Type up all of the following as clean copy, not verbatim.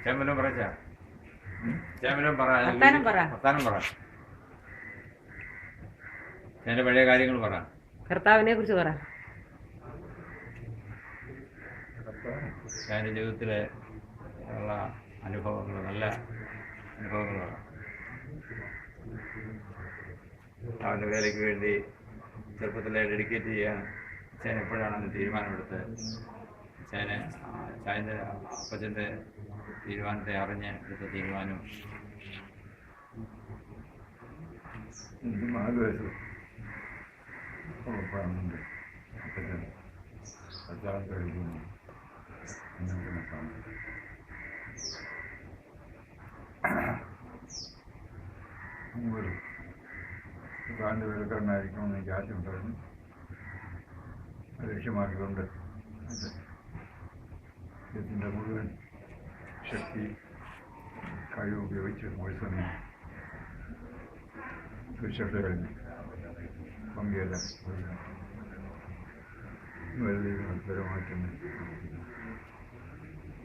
ചേമ്പലം പറച്ചാ ചേമ്പലം പറ വർത്താനം പറ എന്റെ പഴയ കാര്യങ്ങൾ പറ കർത്താവിനെ കുറിച്ച് പറ. എൻ്റെ ജീവിതത്തിലെ ഉള്ള അനുഭവങ്ങൾ, നല്ല അനുഭവങ്ങളാണ്. അവൻ്റെ വേലയ്ക്ക് വേണ്ടി ചെറുപ്പത്തിലെ ഡെഡിക്കേറ്റ് ചെയ്യാൻ അച്ഛൻ എപ്പോഴാണ് അന്ന് തീരുമാനമെടുത്ത് അച്ഛൻ്റെ അപ്പച്ചൻ്റെ തീരുമാനത്തെ അറിഞ്ഞ് എടുത്ത തീരുമാനം. 4 വയസ്സ് ഉറപ്പാകുന്നുണ്ട്. അപ്പച്ചൻ കല്യാണം കഴിക്കുന്നു. ഒരു കാലിൻ്റെ വേലക്കാരനായിരിക്കണമെന്ന് എനിക്ക് ആശയമുണ്ടായിരുന്നു. ലക്ഷ്യമാക്കിക്കൊണ്ട് ഇതിൻ്റെ മുഴുവൻ ശക്തി കഴിവ് ഉപയോഗിച്ച് ഒരു സമയം സുശക്തകളിൽ പങ്കേല വലിയ മത്സരമായിട്ടുണ്ട്.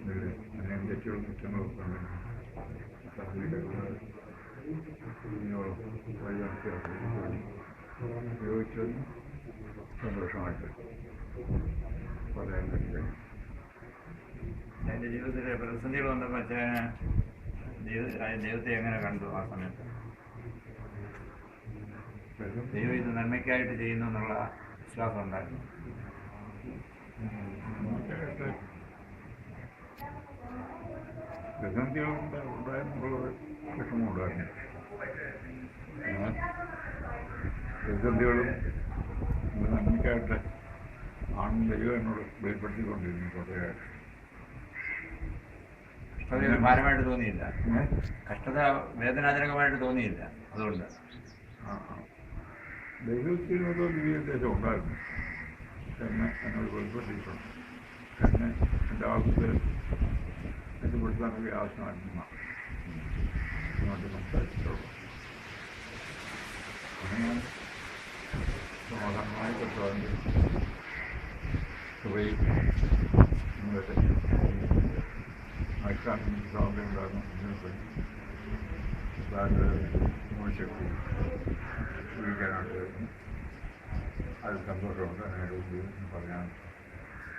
ഇതിൽ അനേകം തെറ്റുകളും കുറ്റങ്ങളൊക്കെ ഉപയോഗിച്ചത് സന്തോഷമായിട്ട് പറയാൻ കഴിയും. എൻ്റെ ജീവിതത്തിലെ പ്രതിസന്ധികൾ വന്നപ്പോൾ അച്ഛന് ദൈവത്തെ എങ്ങനെ കണ്ടു? ആ സമയത്ത് ദൈവം ഇത് നന്മയ്ക്കായിട്ട് ചെയ്യുന്നു എന്നുള്ള വിശ്വാസം ഉണ്ടായിരുന്നു. പ്രതിസന്ധികളുണ്ടായെന്നുള്ളത് വിഷമമുണ്ടായിരുന്നു. പ്രതിസന്ധികളും നന്മയ്ക്കായിട്ട് ആണെന്ന് ദൈവം എന്നോട് വെളിപ്പെടുത്തിക്കൊണ്ടിരുന്നു. കുറേയായിട്ട് കഷ്ടത ഭാരമായിട്ട് തോന്നിയില്ല, കഷ്ടത വേദനാജനകമായിട്ട് തോന്നിയില്ല. അതുകൊണ്ട് ദൈവത്തിനോട് ദിവ്യോദ്ദേശം ഉണ്ടായിരുന്നു. എന്നെ എന്നോട് വെളിപ്പെടുത്തിയിട്ടുണ്ട്. എന്നെ എൻ്റെ ആവശ്യത്തിൽ മെച്ചപ്പെടുത്താനൊക്കെ ആവശ്യമായിരുന്ന ഇങ്ങോട്ട് സംസാരിച്ചിട്ടുള്ളൂ. അങ്ങനെ സമാധാനമായി കർത്താവിൻ്റെ കൃപയിൽ ഇന്നത്തെ അയക്കാനും സ്വാതന്ത്ര്യം ഉണ്ടാകുന്നു. ശക്തി ഉപയോഗിക്കാനായിട്ട് വരുന്നു. അത് സന്തോഷമുണ്ട്. അതിനോട് പറയാൻ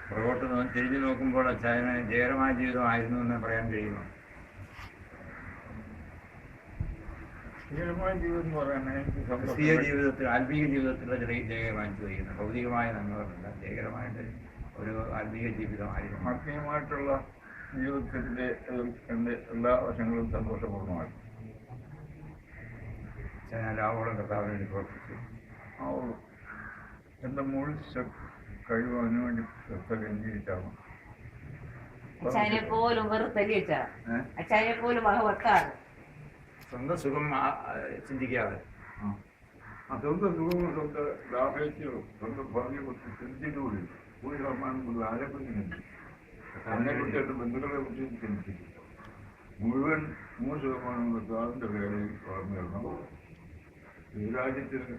പുറകോട്ട് തിരിഞ്ഞു നോക്കുമ്പോൾ അച്ഛന് ജയകരമായ ജീവിതമായിരുന്നു എന്ന് പറയാൻ കഴിയുമോ? ജയകരമായ ജീവിതം എന്ന് പറയാൻ ക്രിസ്തീയ ജീവിതത്തിൽ, ആത്മീയ ജീവിതത്തിലുള്ള ജയകരമായി ചോദിക്കുന്നത് ഭൗതികമായ നന്മകളല്ല, ജയകരമായിട്ട് ഒരു ആത്മീയ ജീവിതമായിരുന്നു. ആത്മീയമായിട്ടുള്ള ജീവിതത്തിൻ്റെ എൻ്റെ എല്ലാ വശങ്ങളും സന്തോഷപൂർണ്ണമായിരുന്നു. ലാഭോളം കർത്താവിന് വേണ്ടി പ്രവർത്തിച്ചു. എൻ്റെ മുഴുവൻ കഴിവ് അതിനുവേണ്ടി കേന്ദ്രീകരിച്ചാണ്. അച്ഛനെ പോലും വെറുത്തല്ലേ അച്ഛനെ പോലും വകവെക്കാറ്. സ്വന്തം സുഖം ചിന്തിക്കാതെ സ്വന്തം സുഖവും സ്വന്തം ലാഭേച്ഛകളും സ്വന്തം ഭാഗ്യകുറിച്ച് ചിന്തിച്ചുകൂടി ഒരു ശതമാനം ആരെക്കുറിച്ച് അതിനെക്കുറിച്ച് എൻ്റെ ബന്ധുക്കളെ കുറിച്ച് ചിന്തിച്ചിട്ടില്ല. മുഴുവൻ 100% കർത്താവിൻ്റെ വേലയിൽ വളർന്നു വരണം. ഈ രാജ്യത്തിന്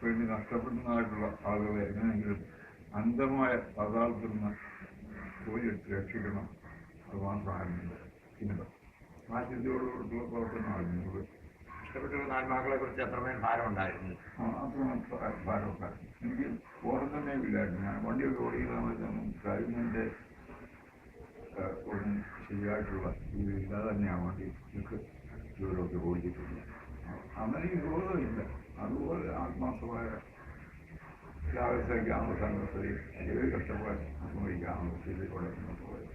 വേണ്ടി നഷ്ടപ്പെടുന്നതായിട്ടുള്ള ആളുകളെ എങ്ങനെയെങ്കിലും അന്ധമായ പാതാളത്തിൽ നിന്ന് പോയെടുത്ത് രക്ഷിക്കണം. അത് മാത്രമായിരുന്നു ചിന്ത. ആ ചിന്തയോടുകൂടിയുള്ള പ്രവർത്തനമായിരുന്നു. ഇഷ്ടപ്പെട്ടുള്ള ആത്മാക്കളെ കുറിച്ച് അത്രമേൽ ഭാരമുണ്ടായിരുന്നു. അത്രയും ഭാരമുണ്ടായിരുന്നു. എനിക്ക് ഓർമ്മ തന്നെ ഇല്ലായിരുന്നു. ഞാൻ വണ്ടിയൊക്കെ ഓടിക്കുന്ന ഡ്രൈവിങ്ങിൻ്റെ ഒന്നും ശരിയായിട്ടുള്ള ഇതില്ലാതെ തന്നെയാണ് വണ്ടി എനിക്ക് ദൂരമൊക്കെ ഓടിച്ചിട്ടുണ്ട്. അങ്ങനെ ഈ ബോധമില്ല. അതുപോലെ ആത്മാർത്ഥമായ ലാഭത്തേക്കാണോ സന്തോഷത്തിൽ കഷ്ടപ്പാട് അനുഭവിക്കാണോ ഇതിലൂടെ മുന്നോട്ട് പോയത്.